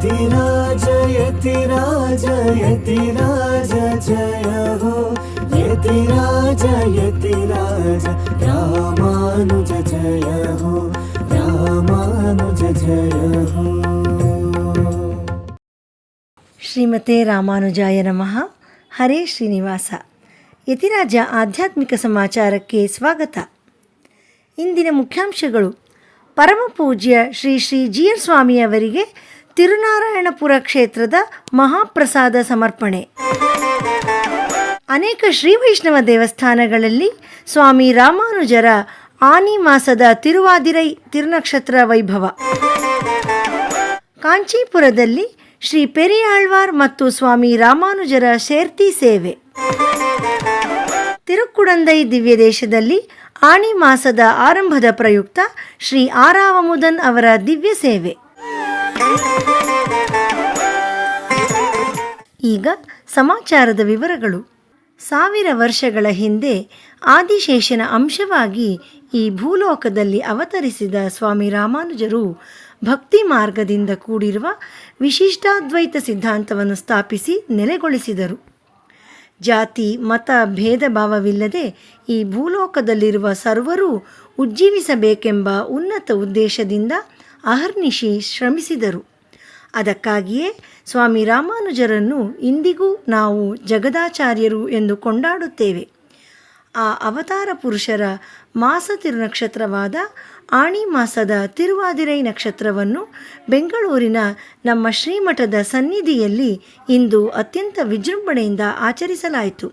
यतिराज यतिराज यतिराज जय हो यतिराज यतिराज रामानुज जय हो रामानुज जय हो. ಶ್ರೀಮತೆ ರಾಮಾನುಜಾಯ ನಮಃ. ಹರೇ ಶ್ರೀನಿವಾಸ. ಯತಿರಾಜ ಆಧ್ಯಾತ್ಮಿಕ ಸಮಾಚಾರಕ್ಕೆ ಸ್ವಾಗತ. ಇಂದಿನ ಮುಖ್ಯಾಂಶಗಳು: ಪರಮ ಪೂಜ್ಯ ಶ್ರೀ ಶ್ರೀ ಜಿಯರ್ ಸ್ವಾಮಿಯವರಿಗೆ ತಿರುನಾರಾಯಣಪುರ ಕ್ಷೇತ್ರದ ಮಹಾಪ್ರಸಾದ ಸಮರ್ಪಣೆ. ಅನೇಕ ಶ್ರೀ ವೈಷ್ಣವ ದೇವಸ್ಥಾನಗಳಲ್ಲಿ ಸ್ವಾಮಿ ರಾಮಾನುಜರ ಆನಿ ಮಾಸದ ತಿರುವಾದಿರೈ ತಿರುನಕ್ಷತ್ರ ವೈಭವ. ಕಾಂಚೀಪುರದಲ್ಲಿ ಶ್ರೀ ಪೆರಿಯಾಳ್ವಾರ್ ಮತ್ತು ಸ್ವಾಮಿ ರಾಮಾನುಜರ ಶೇರ್ತಿ ಸೇವೆ. ತಿರುಕ್ಕುಡಂದೈ ದಿವ್ಯ ದೇಶದಲ್ಲಿ ಆಣಿ ಮಾಸದ ಆರಂಭದ ಪ್ರಯುಕ್ತ ಶ್ರೀ ಆರಾವಮುದನ್ ಅವರ ದಿವ್ಯ ಸೇವೆ. ಈಗ ಸಮಾಚಾರದ ವಿವರಗಳು. 1000 ವರ್ಷಗಳ ಹಿಂದೆ ಆದಿಶೇಷನ ಅಂಶವಾಗಿ ಈ ಭೂಲೋಕದಲ್ಲಿ ಅವತರಿಸಿದ ಸ್ವಾಮಿ ರಾಮಾನುಜರು ಭಕ್ತಿ ಮಾರ್ಗದಿಂದ ಕೂಡಿರುವ ವಿಶಿಷ್ಟಾದ್ವೈತ ಸಿದ್ಧಾಂತವನ್ನು ಸ್ಥಾಪಿಸಿ ನೆಲೆಗೊಳಿಸಿದರು. ಜಾತಿ ಮತ ಭೇದ ಭಾವವಿಲ್ಲದೆ ಈ ಭೂಲೋಕದಲ್ಲಿರುವ ಸರ್ವರೂ ಉಜ್ಜೀವಿಸಬೇಕೆಂಬ ಉನ್ನತ ಉದ್ದೇಶದಿಂದ ಅಹರ್ನಿಶಿ ಶ್ರಮಿಸಿದರು. ಅದಕ್ಕಾಗಿಯೇ ಸ್ವಾಮಿ ರಾಮಾನುಜರನ್ನು ಇಂದಿಗೂ ನಾವು ಜಗದಾಚಾರ್ಯರು ಎಂದು ಕೊಂಡಾಡುತ್ತೇವೆ. ಆ ಅವತಾರ ಪುರುಷರ ಮಾಸ ತಿರುನಕ್ಷತ್ರವಾದ ಆಣಿ ಮಾಸದ ತಿರುವಾದಿರೈ ನಕ್ಷತ್ರವನ್ನು ಬೆಂಗಳೂರಿನ ನಮ್ಮ ಶ್ರೀಮಠದ ಸನ್ನಿಧಿಯಲ್ಲಿ ಇಂದು ಅತ್ಯಂತ ವಿಜೃಂಭಣೆಯಿಂದ ಆಚರಿಸಲಾಯಿತು.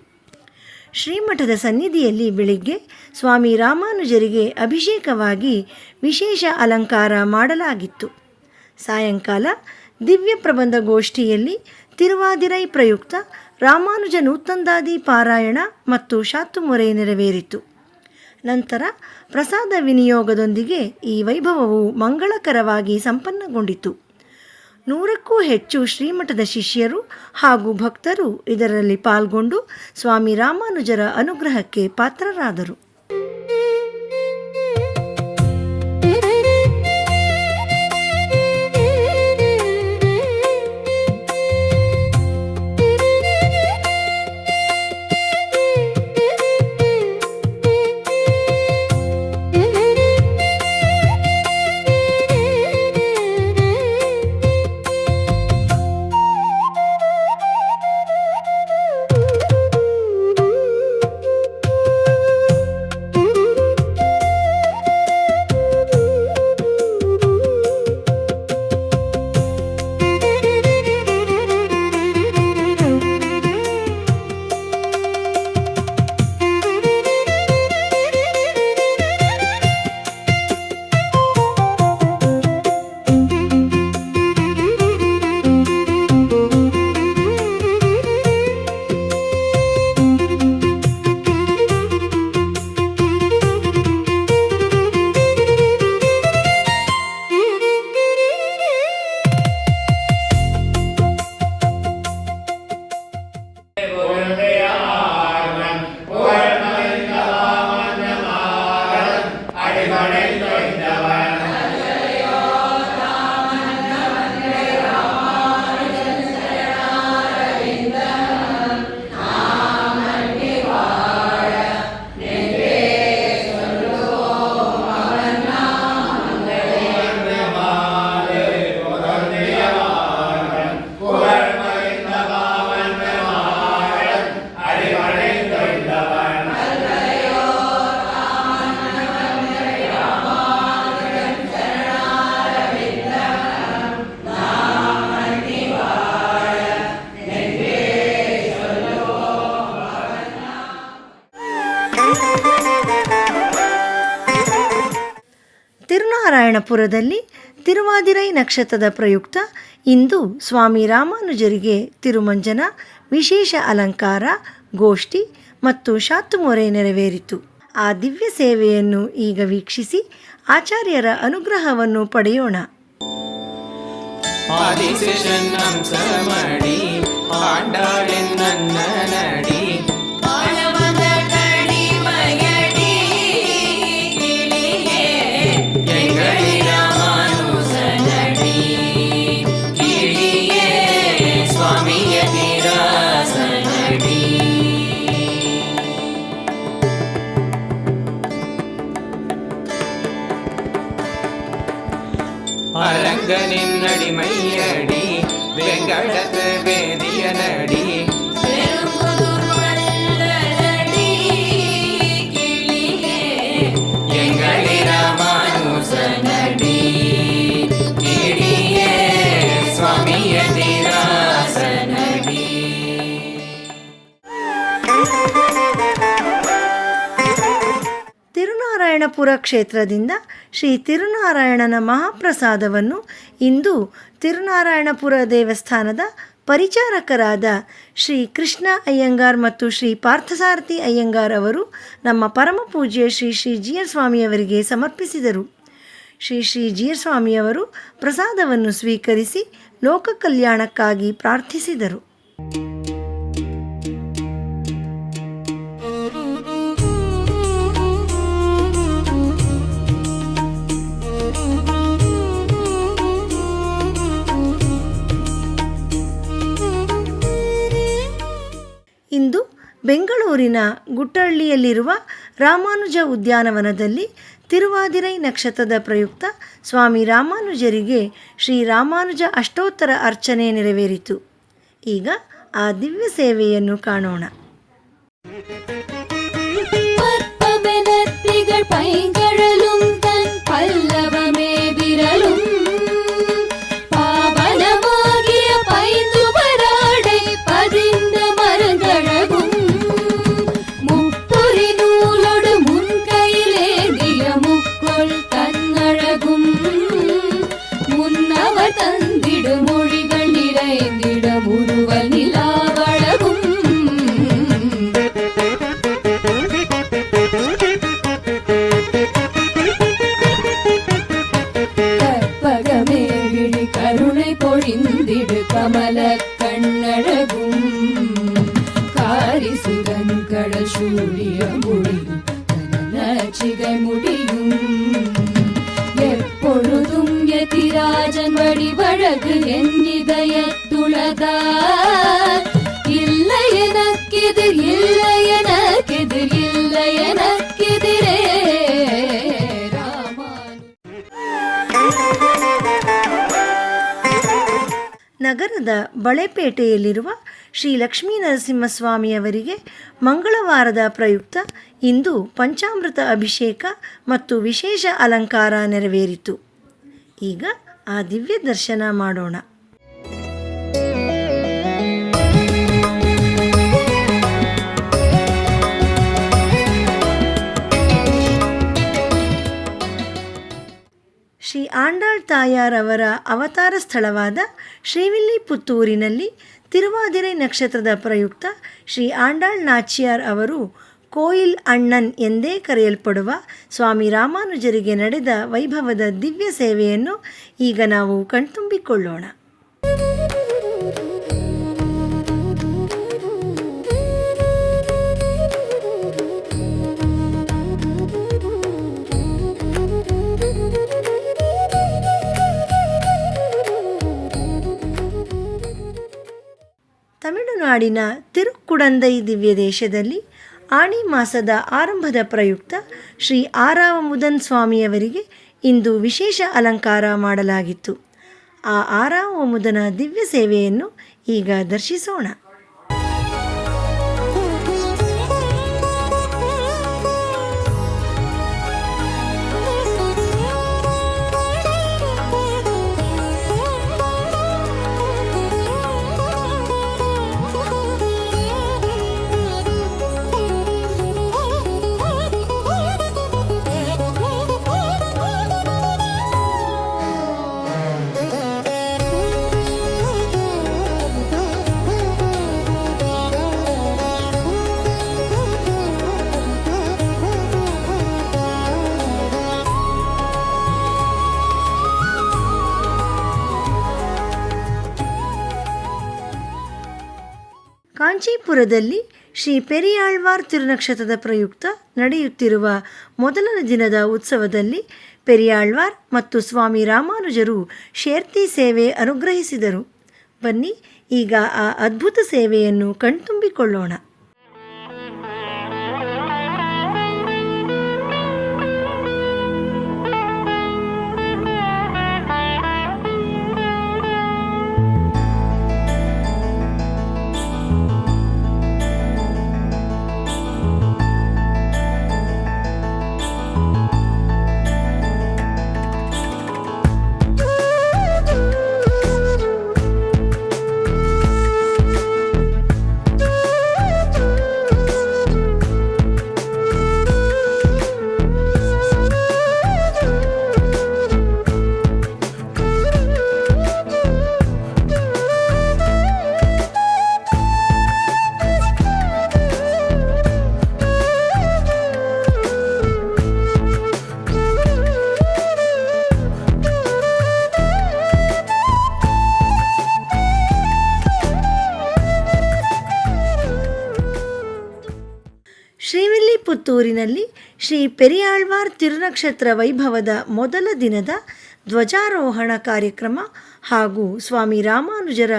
ಶ್ರೀಮಠದ ಸನ್ನಿಧಿಯಲ್ಲಿ ಬೆಳಿಗ್ಗೆ ಸ್ವಾಮಿ ರಾಮಾನುಜರಿಗೆ ಅಭಿಷೇಕವಾಗಿ ವಿಶೇಷ ಅಲಂಕಾರ ಮಾಡಲಾಗಿತ್ತು. ಸಾಯಂಕಾಲ ದಿವ್ಯ ಪ್ರಬಂಧ ಗೋಷ್ಠಿಯಲ್ಲಿ ತಿರುವಾದಿರೈ ಪ್ರಯುಕ್ತ ರಾಮಾನುಜ ನೂತಂದಾದಿ ಪಾರಾಯಣ ಮತ್ತು ಶಾತುಮೊರೆ ನೆರವೇರಿತು. ನಂತರ ಪ್ರಸಾದ ವಿನಿಯೋಗದೊಂದಿಗೆ ಈ ವೈಭವವು ಮಂಗಳಕರವಾಗಿ ಸಂಪನ್ನಗೊಂಡಿತು. 100ಕ್ಕೂ ಹೆಚ್ಚು ಶ್ರೀಮಠದ ಶಿಷ್ಯರು ಹಾಗೂ ಭಕ್ತರು ಇದರಲ್ಲಿ ಪಾಲ್ಗೊಂಡು ಸ್ವಾಮಿ ರಾಮಾನುಜರ ಅನುಗ್ರಹಕ್ಕೆ ಪಾತ್ರರಾದರು. ತಿರುನಾರಾಯಣಪುರದಲ್ಲಿ ತಿರುವಾದಿರೈ ನಕ್ಷತ್ರದ ಪ್ರಯುಕ್ತ ಇಂದು ಸ್ವಾಮಿ ರಾಮಾನುಜರಿಗೆ ತಿರುಮಂಜನ, ವಿಶೇಷ ಅಲಂಕಾರ, ಗೋಷ್ಠಿ ಮತ್ತು ಶಾತುಮೊರೆ ನೆರವೇರಿತು. ಆ ದಿವ್ಯ ಸೇವೆಯನ್ನು ಈಗ ವೀಕ್ಷಿಸಿ ಆಚಾರ್ಯರ ಅನುಗ್ರಹವನ್ನು ಪಡೆಯೋಣ. ಿ ರಂಗ ನಿನ್ನಡಿಮೈಯಡಿ ವೆಂಕಟದ ವೇದಿಯ ನಡಿ ಎಂಗಳಿ ರಾಮಾನುಜ ನಡಿ ಕಿಡಿಯೇ ಸ್ವಾಮಿಯ ತಿರಾಸ ನಡಿ. ತಿರುನಾರಾಯಣಪುರ ಕ್ಷೇತ್ರದಿಂದ ಶ್ರೀ ತಿರುನಾರಾಯಣನ ಮಹಾಪ್ರಸಾದವನ್ನು ಇಂದು ತಿರುನಾರಾಯಣಪುರ ದೇವಸ್ಥಾನದ ಪರಿಚಾರಕರಾದ ಶ್ರೀ ಕೃಷ್ಣ ಅಯ್ಯಂಗಾರ್ ಮತ್ತು ಶ್ರೀ ಪಾರ್ಥಸಾರಥಿ ಅಯ್ಯಂಗಾರ್ ಅವರು ನಮ್ಮ ಪರಮ ಪೂಜ್ಯ ಶ್ರೀ ಶ್ರೀ ಜಿಯರ್ ಸ್ವಾಮಿಯವರಿಗೆ ಸಮರ್ಪಿಸಿದರು. ಶ್ರೀ ಶ್ರೀ ಜಿಯರ್ ಸ್ವಾಮಿಯವರು ಪ್ರಸಾದವನ್ನು ಸ್ವೀಕರಿಸಿ ಲೋಕ ಕಲ್ಯಾಣಕ್ಕಾಗಿ ಪ್ರಾರ್ಥಿಸಿದರು. ಇಂದು ಬೆಂಗಳೂರಿನ ಗುಟ್ಟಳ್ಳಿಯಲ್ಲಿರುವ ರಾಮಾನುಜ ಉದ್ಯಾನವನದಲ್ಲಿ ತಿರುವಾದಿರೈ ನಕ್ಷತ್ರದ ಪ್ರಯುಕ್ತ ಸ್ವಾಮಿ ರಾಮಾನುಜರಿಗೆ ಶ್ರೀ ರಾಮಾನುಜ ಅಷ್ಟೋತ್ತರ ಅರ್ಚನೆ ನೆರವೇರಿತು. ಈಗ ಆ ದಿವ್ಯ ಸೇವೆಯನ್ನು ಕಾಣೋಣ. கமல கண்ணழகும் காரிசுதன்கட சூழிய முடியும் நச்சிகை முடியும் எப்பொழுதும் யதிராஜன் வடிவழகு என் இதயத்துளதார் இல்லை எனக்கெதிர் இல்லை எனக்கெதிர் இல்லை எனக்கெதிரே ನಗರದ ಬಳೆಪೇಟೆಯಲ್ಲಿರುವ ಶ್ರೀ ಲಕ್ಷ್ಮೀ ನರಸಿಂಹಸ್ವಾಮಿಯವರಿಗೆ ಮಂಗಳವಾರದ ಪ್ರಯುಕ್ತ ಇಂದು ಪಂಚಾಮೃತ ಅಭಿಷೇಕ ಮತ್ತು ವಿಶೇಷ ಅಲಂಕಾರ ನೆರವೇರಿತು. ಈಗ ಆ ದಿವ್ಯ ದರ್ಶನ ಮಾಡೋಣ. ಶ್ರೀ ಆಂಡಾಳ್ ತಾಯಾರವರ ಅವತಾರ ಸ್ಥಳವಾದ ಶ್ರೀವಿಲ್ಲಿಪುತ್ತೂರಿನಲ್ಲಿ ತಿರುವಾದಿರೈ ನಕ್ಷತ್ರದ ಪ್ರಯುಕ್ತ ಶ್ರೀ ಆಂಡಾಳ್ ನಾಚಿಯಾರ್ ಅವರು ಕೋಯಿಲ್ ಅಣ್ಣನ್ ಎಂದೇ ಕರೆಯಲ್ಪಡುವ ಸ್ವಾಮಿ ರಾಮಾನುಜರಿಗೆ ನಡೆದ ವೈಭವದ ದಿವ್ಯ ಸೇವೆಯನ್ನು ಈಗ ನಾವು ಕಣ್ತುಂಬಿಕೊಳ್ಳೋಣ. ತಮಿಳುನಾಡಿನ ತಿರುಕ್ಕುಡಂದೈ ದಿವ್ಯ ದೇಶದಲ್ಲಿ ಆಣಿ ಮಾಸದ ಆರಂಭದ ಪ್ರಯುಕ್ತ ಶ್ರೀ ಆರಾವಮುದನ್ ಸ್ವಾಮಿಯವರಿಗೆ ಇಂದು ವಿಶೇಷ ಅಲಂಕಾರ ಮಾಡಲಾಗಿತ್ತು. ಆ ಆರಾವಮುದನ ದಿವ್ಯ ಸೇವೆಯನ್ನು ಈಗ ದರ್ಶಿಸೋಣ. ಕಾಂಚೀಪುರದಲ್ಲಿ ಶ್ರೀ ಪೆರಿಯಾಳ್ವಾರ್ ತಿರುನಕ್ಷತ್ರದ ಪ್ರಯುಕ್ತ ನಡೆಯುತ್ತಿರುವ ಮೊದಲನೇ ದಿನದ ಉತ್ಸವದಲ್ಲಿ ಪೆರಿಯಾಳ್ವಾರ್ ಮತ್ತು ಸ್ವಾಮಿ ರಾಮಾನುಜರು ಶೇರ್ತಿ ಸೇವೆ ಅನುಗ್ರಹಿಸಿದರು. ಬನ್ನಿ ಈಗ ಆ ಅದ್ಭುತ ಸೇವೆಯನ್ನು ಕಣ್ತುಂಬಿಕೊಳ್ಳೋಣ. ಶ್ರೀವಿಲ್ಪುತ್ತೂರಿನಲ್ಲಿ ಶ್ರೀ ಪೆರಿಯಾಳ್ವಾರ್ ತಿರುನಕ್ಷತ್ರ ವೈಭವದ ಮೊದಲ ದಿನದ ಧ್ವಜಾರೋಹಣ ಕಾರ್ಯಕ್ರಮ ಹಾಗೂ ಸ್ವಾಮಿ ರಾಮಾನುಜರ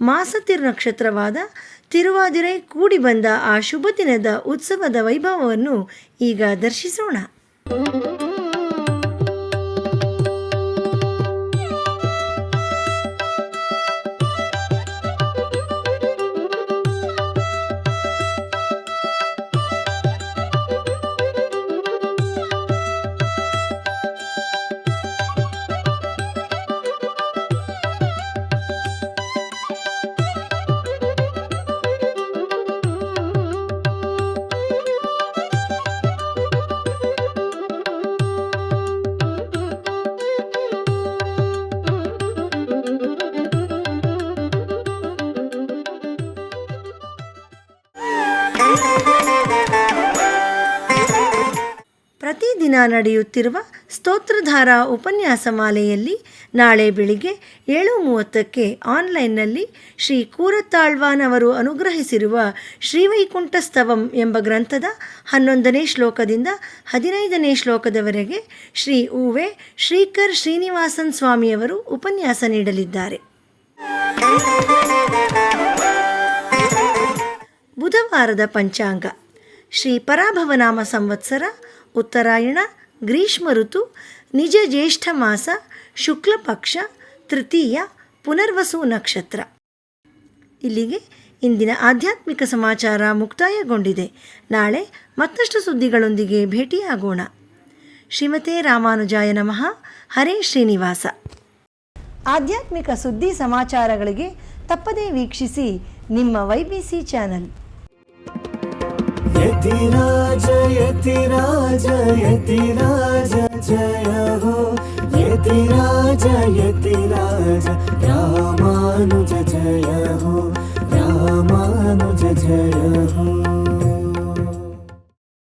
ಮಾಸ ತಿರುನಕ್ಷತ್ರವಾದ ತಿರುವಾದಿರೈ ಕೂಡಿ ಬಂದ ಆ ಶುಭ ದಿನದ ಉತ್ಸವದ ವೈಭವವನ್ನು ಈಗ ದರ್ಶಿಸೋಣ. ಪ್ರತಿದಿನ ನಡೆಯುತ್ತಿರುವ ಸ್ತೋತ್ರಧಾರಾ ಉಪನ್ಯಾಸ ಮಾಲೆಯಲ್ಲಿ ನಾಳೆ ಬೆಳಿಗ್ಗೆ 7:30ಕ್ಕೆ ಆನ್ಲೈನ್ನಲ್ಲಿ ಶ್ರೀ ಕೂರತ್ತಾಳ್ವಾನ್ ಅವರು ಅನುಗ್ರಹಿಸಿರುವ ಶ್ರೀವೈಕುಂಠ ಸ್ತವಂ ಎಂಬ ಗ್ರಂಥದ 11ನೇ ಶ್ಲೋಕದಿಂದ 15ನೇ ಶ್ಲೋಕದವರೆಗೆ ಶ್ರೀ ಉವೆ ಶ್ರೀಕರ್ ಶ್ರೀನಿವಾಸನ್ ಸ್ವಾಮಿಯವರು ಉಪನ್ಯಾಸ ನೀಡಲಿದ್ದಾರೆ. ಬುಧವಾರದ ಪಂಚಾಂಗ ಶ್ರೀ ಪರಾಭವನಾಮ ಸಂವತ್ಸರ ಉತ್ತರಾಯಣ ಗ್ರೀಷ್ಮ ಋತು ನಿಜ ಜ್ಯೇಷ್ಠ ಮಾಸ ಶುಕ್ಲ ಪಕ್ಷ ತೃತೀಯ ಪುನರ್ವಸು ನಕ್ಷತ್ರ. ಇಲ್ಲಿಗೆ ಇಂದಿನ ಆಧ್ಯಾತ್ಮಿಕ ಸಮಾಚಾರ ಮುಕ್ತಾಯಗೊಂಡಿದೆ. ನಾಳೆ ಮತ್ತಷ್ಟು ಸುದ್ದಿಗಳೊಂದಿಗೆ ಭೇಟಿಯಾಗೋಣ. ಶ್ರೀಮತೆ ರಾಮಾನುಜಾಯ ನಮಃ. ಹರೇ ಶ್ರೀನಿವಾಸ. ಆಧ್ಯಾತ್ಮಿಕ ಸುದ್ದಿ ಸಮಾಚಾರಗಳಿಗೆ ತಪ್ಪದೇ ವೀಕ್ಷಿಸಿ ನಿಮ್ಮ YBC ಚಾನಲ್. ಯತಿರಾಜ ಯತಿರಾಜ ಯತಿರಾಜ ಜಯ ಹೋ ಯತಿರಾಜ ಯತಿರಾಜ ರಾಮಾನುಜ ಜಯ ಹೋ ರಾಮಾನುಜ ಜಯ ಹೋ.